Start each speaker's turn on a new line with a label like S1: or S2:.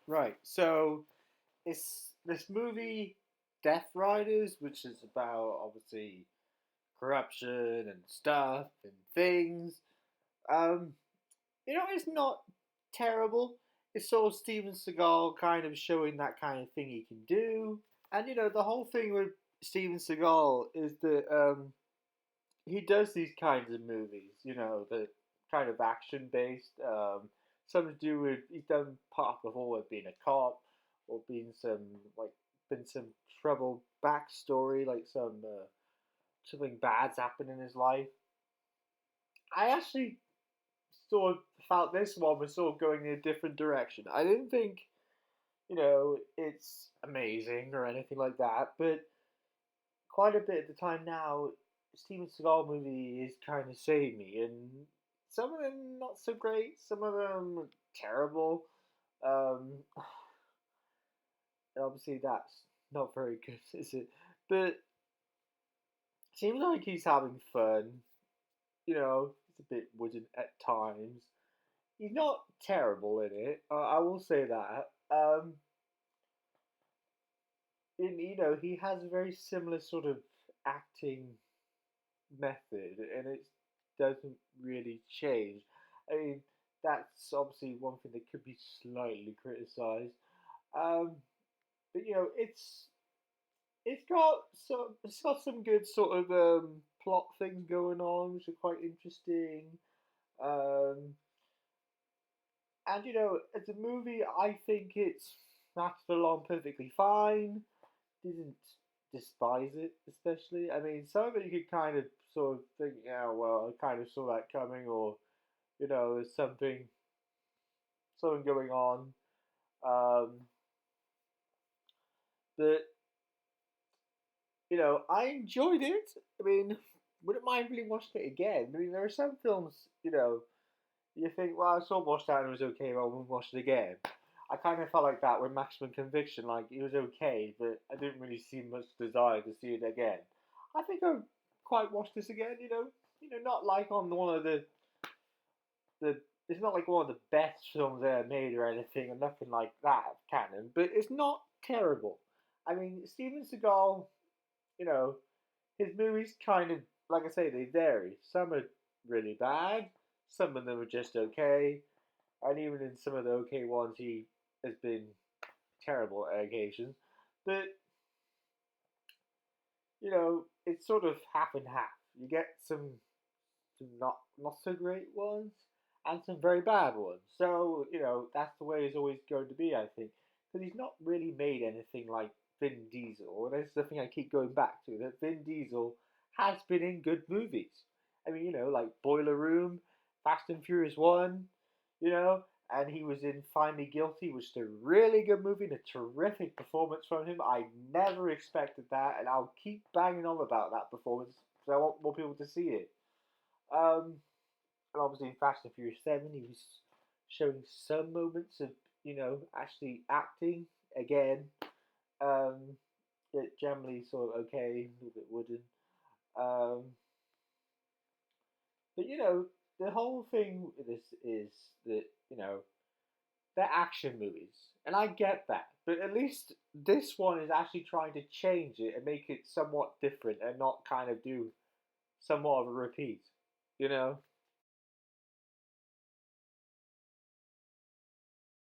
S1: Right. So it's this movie, Death Riders, which is about obviously corruption and stuff and things. Um, it's not terrible. It's sort of Steven Seagal kind of showing that kind of thing he can do. And the whole thing with Steven Seagal is that he does these kinds of movies, the kind of action based. Something to do with he's done part before with being a cop or being been some troubled backstory, like something bad's happened in his life. I actually sort of felt this one was sort of going in a different direction. I didn't think it's amazing or anything like that, but quite a bit at the time now, Steven Seagal movie is trying to save me, and some of them not so great, some of them terrible. Um, Obviously, that's not very good, is it? But seems like he's having fun. He's a bit wooden at times. He's not terrible in it. I will say that. And he has a very similar sort of acting method, and it doesn't really change. I mean, that's obviously one thing that could be slightly criticised. Um, but it's got some good sort of plot things going on, which are quite interesting. Um, and as a movie, I think it's lasted along perfectly fine. Didn't despise it, especially. I mean, some of it you could kind of sort of think, yeah, well, I kind of saw that coming, or there's something going on. Um, but I enjoyed it. I mean, wouldn't mind really watching it again. I mean, there are some films, you think, well, I saw watch that and it was okay, well, we'll watch it again. I kind of felt like that with Maximum Conviction. Like, it was okay, but I didn't really see much desire to see it again. I think I'll quite watch this again, not like on one of the it's not like one of the best films ever made or anything, or nothing like that, canon, but it's not terrible. I mean, Steven Seagal, you know, his movies kind of, like I say, they vary. Some are really bad, some of them are just okay, and even in some of the okay ones, he has been terrible at occasions. But it's sort of half and half. You get some not so great ones and some very bad ones. So that's the way it's always going to be, I think, because he's not really made anything like Vin Diesel. And that's the thing I keep going back to, that Vin Diesel has been in good movies. I mean, like Boiler Room, Fast and Furious One, you know, and he was in Find Me Guilty, which is a really good movie and a terrific performance from him. I never expected that, and I'll keep banging on about that performance because I want more people to see it. Um, and obviously in Fast and Furious 7, he was showing some moments of, actually acting again. Um, it generally sort of okay, a little bit wooden. Um, but the whole thing with this is that, they're action movies. And I get that. But at least this one is actually trying to change it and make it somewhat different and not kind of do somewhat of a repeat, you know?